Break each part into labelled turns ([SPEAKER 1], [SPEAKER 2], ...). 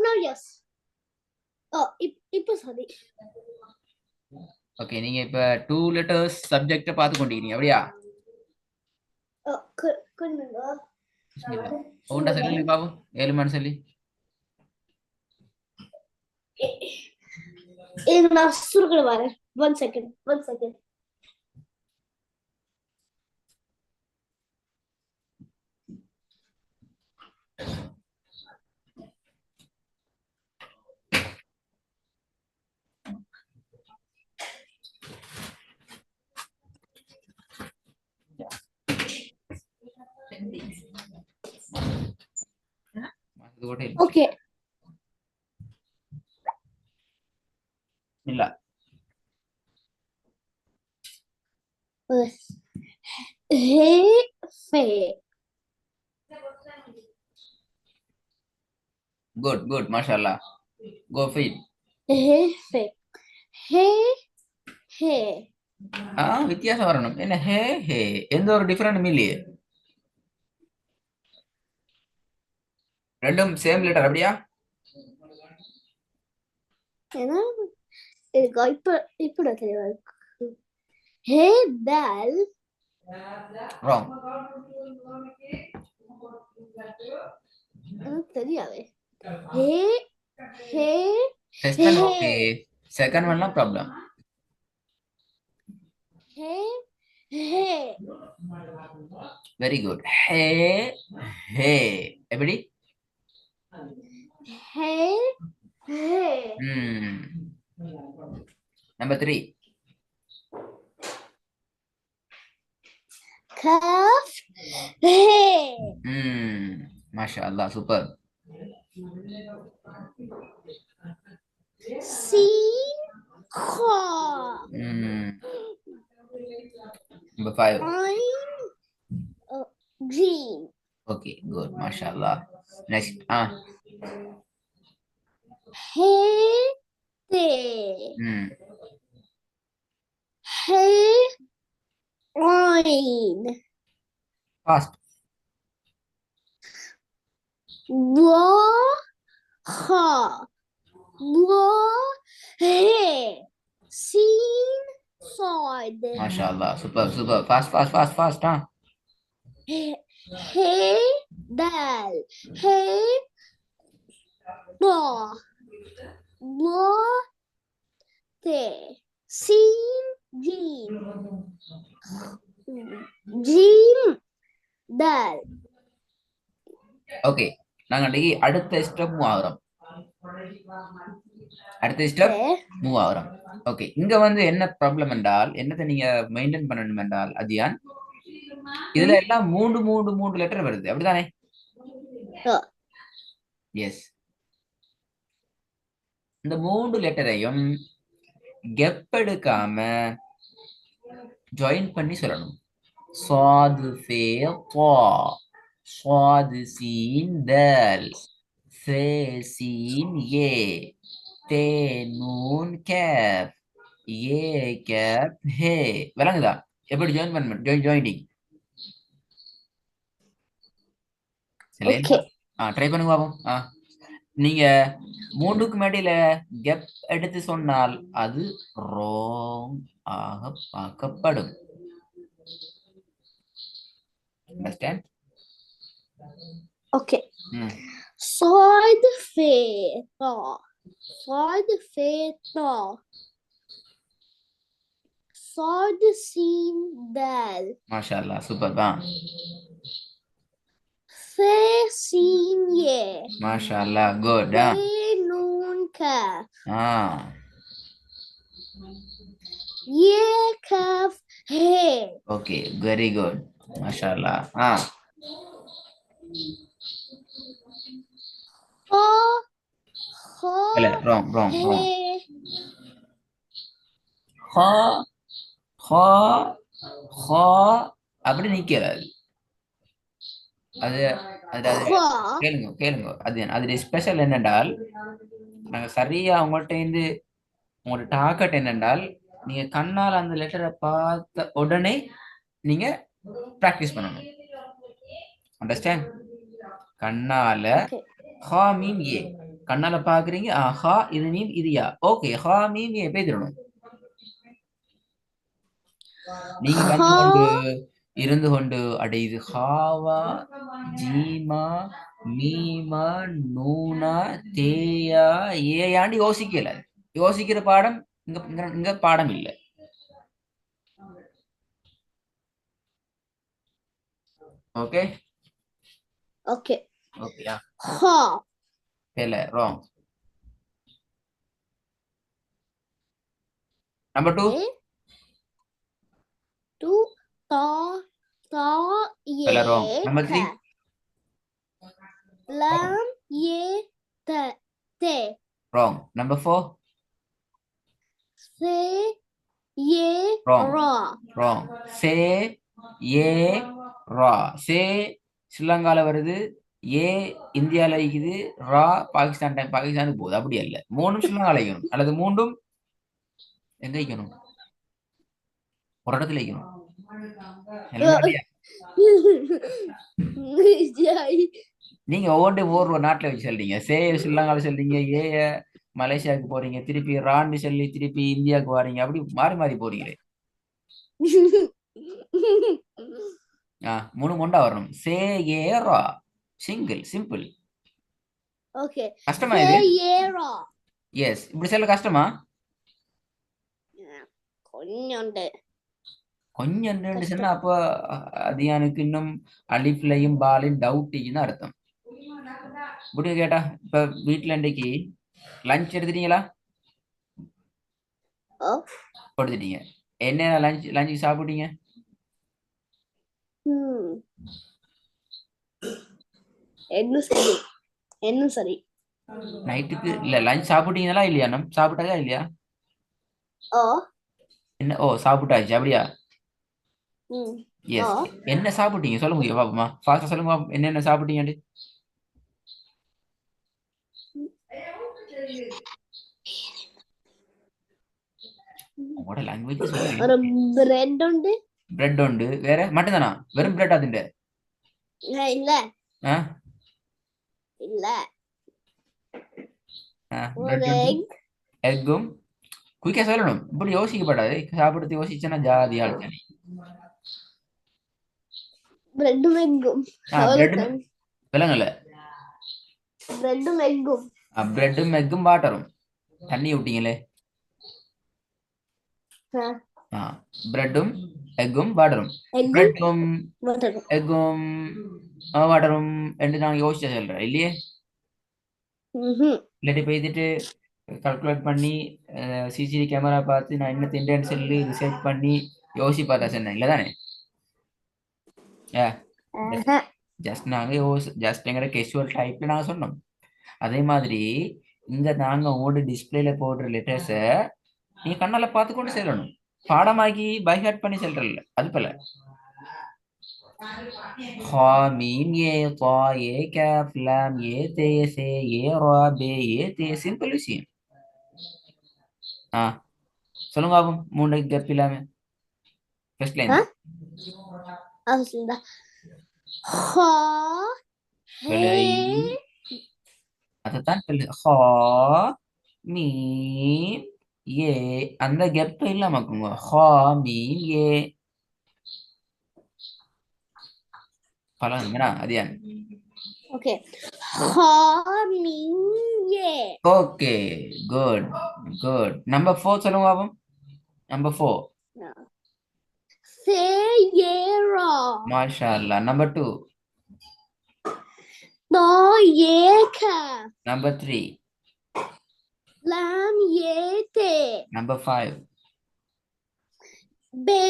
[SPEAKER 1] No, yes. Oh, இப்போ sorry.
[SPEAKER 2] Okay, நீங்க இப்ப 2 letters சப்ஜெக்ட பார்த்து கொண்டிருக்கீங்க அப்படியா?
[SPEAKER 1] கொஞ்சம்
[SPEAKER 2] ஒவ்வொன்றா சொல்லி பாப்போம். 7 மணி சொல்லி.
[SPEAKER 1] நான் சுருக்கல வரேன். One second. Okay.
[SPEAKER 2] இல்ல.
[SPEAKER 1] Fe.
[SPEAKER 2] Good, mashallah. Go for it.
[SPEAKER 1] Fe. He.
[SPEAKER 2] வித்தியாசம் வரணும். என்ன ஹே எந்த ஒரு டிஃபரெண்ட் இல்லையே. ரெண்டும் சேம் லெட்டர் அப்படியா?
[SPEAKER 1] ஏன்னா இப்ப தெரியல. ஹே தால்.
[SPEAKER 2] Wrong.
[SPEAKER 1] தெரியாது. ஹே
[SPEAKER 2] First one okay. Second one no problem.
[SPEAKER 1] He.
[SPEAKER 2] Very good. He. எப்படி?
[SPEAKER 1] He.
[SPEAKER 2] Number 3.
[SPEAKER 1] Kaf. He.
[SPEAKER 2] Mashallah, super.
[SPEAKER 1] Sin. Kha.
[SPEAKER 2] Number 5.
[SPEAKER 1] Green.
[SPEAKER 2] Okay, good. Mashallah. Next.
[SPEAKER 1] He. Heroin.
[SPEAKER 2] Fast.
[SPEAKER 1] Sin. Side.
[SPEAKER 2] Mashallah, super. Fast.
[SPEAKER 1] Hey, dal. Hey, ba. Te. Sin. Jim. Dal.
[SPEAKER 2] Okay, நாங்க அடுத்த step move ஆகுறோம். Okay, இங்க வந்து என்ன problem என்றால், என்னத்தை நீங்க maintain பண்ணணும் என்றால், அதியான் இதுல எல்லாம் மூன்று லெட்டர் வருது, அப்படிதானே? எஸ். இந்த 3 லெட்டரையும் கெப் எடுக்காம ஜாயின் பண்ணி சொல்லணும். சாது ஃபே தா, சாது சீன் தல், ஃபே சீன் ஏ, தே நூன் கேப், ஏ கேப் ஹே. விளங்குதா? எப்படி ஜாயின் பண்ணணும்? ஜாயினிங். சரி, ட்ரை பண்ணுங்க பாப்போம். நீங்க 3க்கு மேடையில கெப் எடுத்து சொன்னால் அது ராங் ஆக பார்க்கப்படும். Understand?
[SPEAKER 1] Okay. Side fe ta. Side sin dal.
[SPEAKER 2] Mashallah, super ba.
[SPEAKER 1] Fe sin ye.
[SPEAKER 2] Mashallah, good.
[SPEAKER 1] Fe nun ka. Ye kaf he.
[SPEAKER 2] Okay, very good. Mashallah. Wrong. அப்படி நிக்கிறாரு. அது கேளுங்க. அது ஸ்பெஷல் என்னென்றால், நாங்க சரியா உங்களோட டார்கெட் என்னென்றால், நீங்க கண்ணால் அந்த லெட்டரை பார்த்த உடனே நீங்க பிராக்டிஸ் பண்ணணும். அண்டர்ஸ்டாண்ட்? கண்ணால ஹா மீன் ஏ, கண்ணால பாக்குறீங்க ஹா இது மீம் இது யா. ஓகே ஹா மீம் ஏ பேதிரணும். நீங்க வந்து
[SPEAKER 1] ha
[SPEAKER 2] கொண்டு இருந்து கொண்டு அடே இது ஹாவா ஜீமா மீமா நூனா தேயா ஏயாண்டு யோசிக்கல. யோசிக்கிற பாடம் இங்க பாடம் இல்ல. ஓகே
[SPEAKER 1] okay
[SPEAKER 2] ஓகேயா?
[SPEAKER 1] ha
[SPEAKER 2] இல்ல wrong. Number 2
[SPEAKER 1] okay tu ta ta
[SPEAKER 2] இல்ல
[SPEAKER 1] ye
[SPEAKER 2] wrong. Number 3
[SPEAKER 1] ka lam ye ta te
[SPEAKER 2] wrong. Number 4
[SPEAKER 1] se ye
[SPEAKER 2] wrong.
[SPEAKER 1] ra
[SPEAKER 2] wrong. சே ஏ ரா. சே ஸ்ரீலங்கால வருது, ஏ இந்தியால இருக்குது, ரா பாகிஸ்தானுக்கு போகுது. அப்படி அல்ல, மூணும் ஸ்ரீலங்கால வைக்கணும் அல்லது மூன்றும் எங்க வைக்கணும்? ஒரு இடத்துல வைக்கணும். எல்லாமே ரெடியா? நீங்க ஒவ்வொரு நாட்டுல வச்சு சொல்றீங்க. சே ஸ்ரீலங்கால சொல்றீங்க, ஏ மலேசியாவுக்கு போறீங்க, திருப்பி ரான்னு சொல்லி திருப்பி இந்தியாவுக்கு வாரீங்க. அப்படி மாறி மாறி போறீங்களே. மூணு கொண்டா வரணும். சே ஏ ரா. சிம்பிள்.
[SPEAKER 1] okay
[SPEAKER 2] கஷ்டமா
[SPEAKER 1] se
[SPEAKER 2] இது?
[SPEAKER 1] ye ra
[SPEAKER 2] எஸ். இப்படி சொல்ல கஷ்டமா?
[SPEAKER 1] கொஞ்சோண்டு
[SPEAKER 2] கொஞ்சம் சொன்னா
[SPEAKER 1] கஷ்டம்
[SPEAKER 2] அப்போ அது எனக்கு இன்னும் அலிஃப்லையும் பாலையும் டவுட்டின்னு அர்த்தம். இப்படி கேட்டா இப்ப வீட்டுல இன்றைக்கு லஞ்ச் எடுத்துட்டீங்களா?
[SPEAKER 1] ஓ
[SPEAKER 2] கொடுத்துட்டீங்க. என்ன லஞ்சுக்கு சாப்பிட்டீங்க?
[SPEAKER 1] என்ன சரி
[SPEAKER 2] நைட்டுக்கு இல்ல லஞ்ச் சாப்பிட்டீங்களா இல்லையா? சாப்பிட்டாச்சா இல்லையா?
[SPEAKER 1] ஓ
[SPEAKER 2] என்ன? ஓ சாப்பிட்டாச்சு. அப்படியா?
[SPEAKER 1] ஓ
[SPEAKER 2] எஸ். என்ன சாப்பிட்டீங்க சொல்ல முடியும் பாப்போமா? ஃபாஸ்டா சொல்லுங்க பாப்போம். என்னென்ன சாப்பிட்டீங்க? உங்களோட லாங்குவேஜ் சொல்லுங்க.
[SPEAKER 1] ஒரு பிரெட் உண்டு
[SPEAKER 2] பிரெட் உண்டு. வேற மட்டும் தானா? வெறும் பிரெட் அதுண்டு?
[SPEAKER 1] இல்ல இல்ல
[SPEAKER 2] பிரெட் உண்டு, எக்கும். குயிக்கா சொல்லணும். இப்படி யோசிக்கப்படாது. சாப்பிடுறது யோசிச்சேன்னா ஜாதியா இருக்கு.
[SPEAKER 1] பிரெட்டும் எக்கும்
[SPEAKER 2] பிரெட்டும் விலங்கல்ல.
[SPEAKER 1] பிரெட்டும் எக்கும்
[SPEAKER 2] பிரெட்டும் எக்கும் வாட்டரும் தண்ணி விட்டீங்களே. பிரெட்டும் எக்கும் வாட்டரும். பிரெட்டும் எக்கும் வாட்டரும் என்று நான் யோசிச்ச சொல்றேன் இல்லையே. இல்லாட்டி போய்த்துட்டு கால்குலேட் பண்ணி சிசிடிவி கேமரா பார்த்து நான் என்ன திண்டேன்னு சொல்லி ரிசர்ச் பண்ணி யோசி பார்த்தா சொன்னேன் இல்லதானே? ஜஸ்ட் நாங்க ஜஸ்ட் எங்கட கேஷுவல் டைப்ல நாங்க சொன்னோம். அதே மாதிரி இங்க நாங்க உங்களோட டிஸ்பிளேல போடுற லெட்டர்ஸ நீங்க கண்ணால பார்த்து கொண்டு செல்லணும். பாடமாக்கி பைஹார்ட் பண்ணி செல்றல அது போல. ஹா மீம் ஏ தா ஏ காஃப் லாம் ஏ தே சே ஏ ரா பே ஏ தே. சிம்பிள் விஷயம். சொல்லுங்க பாப்போம். மூணு கப் இல்லாம ஃபர்ஸ்ட் லைன் அதான் சொல்லு. ஹா மீம் ஏ அந்த கெப் இல்லாமக்குங்க. ஹா மீம் ஏ பழகுங்கடா அது.
[SPEAKER 1] ஓகே ஹா மீம் ஏ.
[SPEAKER 2] Okay good. நம்பர் 4 சொல்லுங்க பாப்போம். நம்பர் 4
[SPEAKER 1] சே ஏ ரா.
[SPEAKER 2] மாஷா அல்லாஹ். நம்பர் 2
[SPEAKER 1] தா ஏ கா.
[SPEAKER 2] நம்பர் 3
[SPEAKER 1] லாம் ஏ தே.
[SPEAKER 2] நம்பர் 5
[SPEAKER 1] பே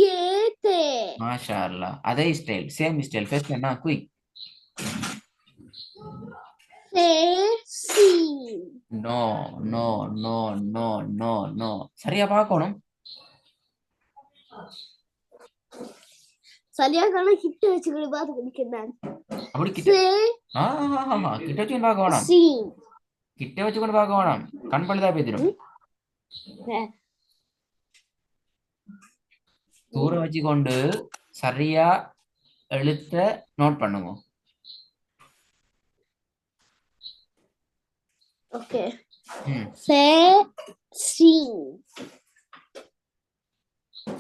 [SPEAKER 1] ஏ தே.
[SPEAKER 2] மாஷா அல்லாஹ். அதே ஸ்டைல், சேம் ஸ்டைல். ஃபர்ஸ்ட் என்ன குயிக்.
[SPEAKER 1] சே சீன்.
[SPEAKER 2] No no no no no no. சரியா பார்க்கணும்.
[SPEAKER 1] சரியா காண கிட்ட வச்சுக்கிட்டு பார்த்து குடிக்கிறேன்.
[SPEAKER 2] அப்படி கிட்ட ஆமா கிட்ட வச்சு பார்க்க வேணாம். கிட்ட வச்சு கொண்டு பார்க்க வேணாம். கண் பழுதா போயிடும். தூர வச்சு கொண்டு சரியா எழுத்த நோட் பண்ணுங்க.
[SPEAKER 1] Okay.
[SPEAKER 2] ம்
[SPEAKER 1] Se sin.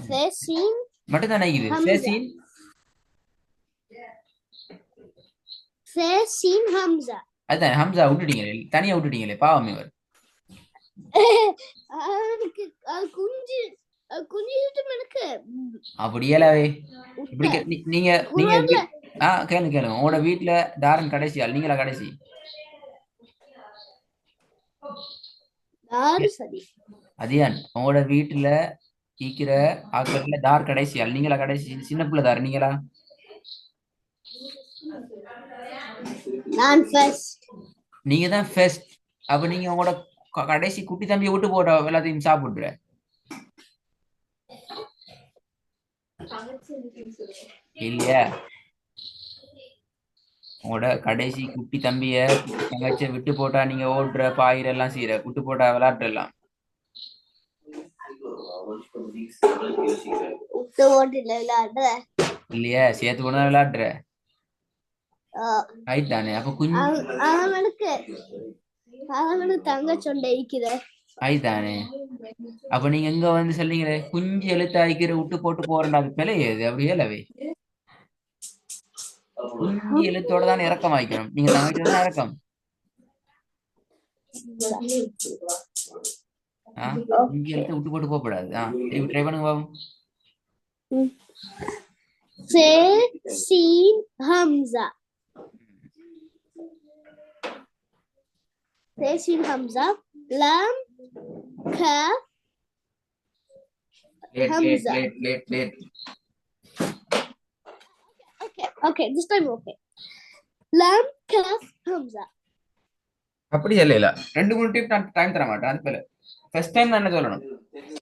[SPEAKER 1] Se sin
[SPEAKER 2] மட்டும் தான் இது
[SPEAKER 1] Hamza.
[SPEAKER 2] சேசின்
[SPEAKER 1] Se sin Hamza.
[SPEAKER 2] அதுதான் ஹம்சா விட்டுட்டீங்களே தனியா விட்டுட்டீங்களே பாவம் இவர்
[SPEAKER 1] எனக்கு குஞ்சிட்டு எனக்கு
[SPEAKER 2] அப்படியேலாவே இப்படி நீங்க நீங்க
[SPEAKER 1] குரான்ல
[SPEAKER 2] கேளுங்க உங்களோட வீட்டுல தாரன் கடைசி ஆள் நீங்களா கடைசி
[SPEAKER 1] யாரு சரி
[SPEAKER 2] அதியான் உங்களோட வீட்டுல ஈக்கிற ஆக்கத்துல தார் கடைசி ஆள் நீங்களா கடைசி சின்ன பிள்ளை தார் நீங்களா
[SPEAKER 1] நான் ஃபர்ஸ்ட்
[SPEAKER 2] நீங்க தான் ஃபர்ஸ்ட் அப்ப நீங்க உங்களோட கடைசி குட்டி தம்பியை விட்டு போட எல்லாத்தையும் சாப்பிடுற இல்லையா உங்களோட கடைசி குட்டி தம்பிய தங்கச்சியை விட்டு போட்டா நீங்க ஓடுற பாயிர எல்லாம் செய்யற விட்டு போட்டா விளையாட்டுலாம் இல்லையா சேர்த்து கொண்டு விளையாடுற ஆயிட்டானே அப்ப
[SPEAKER 1] அவனுக்கு தங்க சொண்டை
[SPEAKER 2] ஆயிட்டானே அப்ப நீங்க எங்க வந்து சொல்றீங்களே குஞ்சு எழுத்து ஆயிக்கிற விட்டு போட்டு போறேன் அது பிழையாது அப்படி ஏலவே குஞ்சு எழுத்தோட தான் இறக்கம் ஆயிக்கணும் நீங்க தங்கச்சியோட தான் இறக்கம் குஞ்சு எழுத்து விட்டு போட்டு போகக்கூடாது ட்ரை பண்ணுங்க பாவம்
[SPEAKER 1] Se sin Hamza. Se sin Hamza. Lam Kaf Hamza.
[SPEAKER 2] Late.
[SPEAKER 1] Okay, this time okay. Lam Kaf Hamza.
[SPEAKER 2] அப்படி இல்ல 2-3 டிப் நான் டைம் தர மாட்டேன் அதுக்கு ஃபர்ஸ்ட் டைம் நான் என்ன சொல்லணும்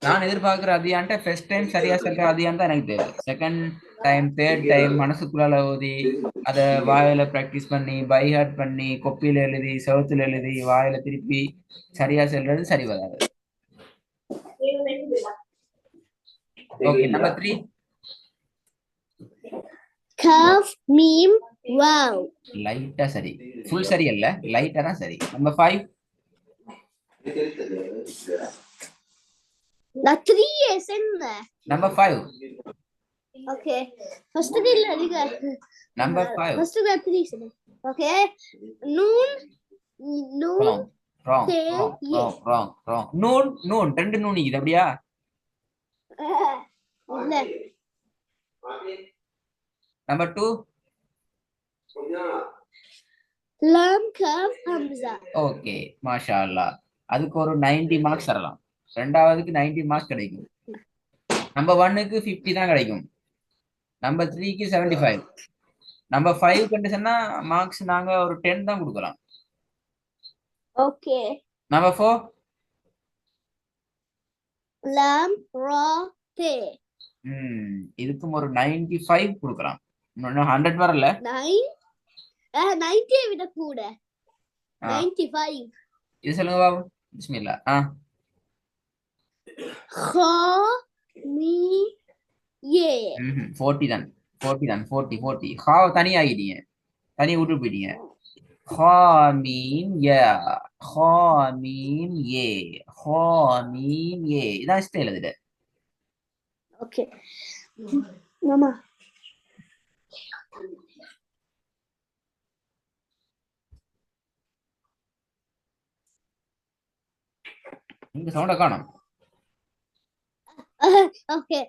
[SPEAKER 2] நான் எதிர்பார்க்கிற அதியான்ட்ட ஃபர்ஸ்ட் டைம் சரியா சொல்ற அதியான் தான் எனக்கு தெரியும் செகண்ட் டைம் தேர்ட் டைம் மனசுக்குள்ளால ஓதி அதை வாயில பிராக்டிஸ் பண்ணி பை ஹார்ட் பண்ணி கொப்பியில எழுதி செவத்துல எழுதி வாயில திருப்பி சரியா சொல்றது சரி வராது okay number 3
[SPEAKER 1] Kaf Mim Wow.
[SPEAKER 2] லைட்டா சரி ஃபுல் சரி இல்ல லைட்டா தான் சரி number 5
[SPEAKER 1] The 3 is in there.
[SPEAKER 2] Number 5.
[SPEAKER 1] Okay. First the
[SPEAKER 2] Number 5.
[SPEAKER 1] First the 3 is in there. Okay. Noon.
[SPEAKER 2] Wrong. Noon. 2 noon இது அப்படியா?
[SPEAKER 1] இல்ல.
[SPEAKER 2] Number 2.
[SPEAKER 1] Lam Kaf Hamza.
[SPEAKER 2] Okay. Mashallah. அதுக்கு ஒரு 90 மார்க்ஸ் தரலாம் ரெண்டாவதுக்கு 90 மார்க்ஸ் கிடைக்கும் நம்பர் 1க்கு 50 தான் கிடைக்கும் நம்பர் 3க்கு 75 நம்பர் 5 கண்டிஷன்னா மார்க்ஸ் நாங்க ஒரு 10 தான் கொடுக்கலாம்
[SPEAKER 1] okay
[SPEAKER 2] number 4
[SPEAKER 1] lam ra te
[SPEAKER 2] இதுக்கும் ஒரு 95 கொடுக்கலாம் இன்னும் 100 வரல
[SPEAKER 1] 90 விட கூட 95
[SPEAKER 2] இது சொல்லுங்க பாபு பிஸ்மில்லா
[SPEAKER 1] kha mi ye
[SPEAKER 2] 40 தான் 40 கா தனி ஆகிட்டீங்க தனி விட்டு போயிட்டீங்க கா மீம் ஏ இதான் ஸ்டைல் அதுல
[SPEAKER 1] ஓகே மாமா
[SPEAKER 2] இந்த சவுண்ட காணோம்
[SPEAKER 1] ஓகே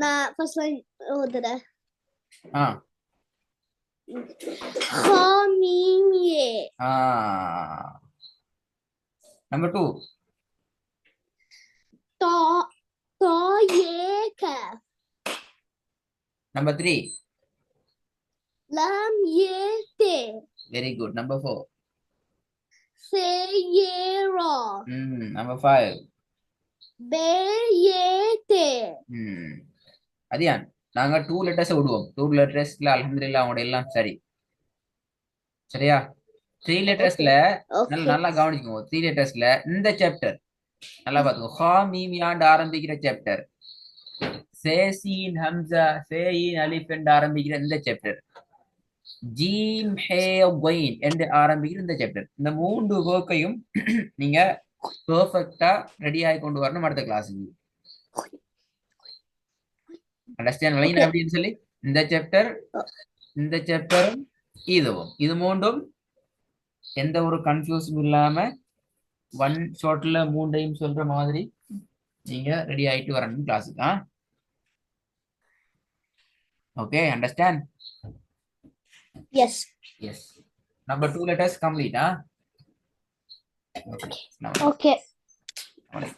[SPEAKER 1] நான் ஃபர்ஸ்ட் லைன் ஓதுறேன் கா meme A
[SPEAKER 2] number 2
[SPEAKER 1] ta ye kaf
[SPEAKER 2] number 3
[SPEAKER 1] lam ye te
[SPEAKER 2] very good number 4
[SPEAKER 1] se ye ra
[SPEAKER 2] number 5
[SPEAKER 1] be ye te
[SPEAKER 2] அதியான் நாங்க 2 லெட்டர்ஸ் விடுவோம் 2 லெட்டர்ஸ்ல அல்ஹம்துலில்லாஹ் அவங்களோட எல்லாம் சரி சரியா 3 லெட்டர்ஸ்ல நல்லா கவனிச்சுக்கோங்க 3 லெட்டர்ஸ்ல இந்த சாப்டர் நல்லா பாத்துக்கோ ஹா மீம் யாண்ட் ஆரம்பிக்கிற சாப்டர் சே சீன் ஹம்சா சே ஈன் அலிஃப் என்று ஆரம்பிக்கிற இந்த சாப்டர் ஜீம் ஹே ஒயின் என்று ஆரம்பிக்கிற இந்த சாப்டர். இந்த 3 ஒர்க்கையும் நீங்க பெர்ஃபெக்ட்டா ரெடி ஆகி கொண்டு வரணும் அடுத்த கிளாஸுக்கு. Understand line
[SPEAKER 1] Okay.
[SPEAKER 2] அப்படின்னு சொல்லி இந்த சாப்டரும் இதுவும் இது மூன்றும் எந்த ஒரு கன்ஃபியூஸும் இல்லாம ஒன் ஷாட்ல 3ஐயும் சொல்ற மாதிரி நீங்க ரெடி ஆயிட்டு வரணும் கிளாஸுக்கு. Okay, understand?
[SPEAKER 1] Yes.
[SPEAKER 2] Yes. Number 2 letters complete, Okay. Now,
[SPEAKER 1] Okay.
[SPEAKER 2] alright.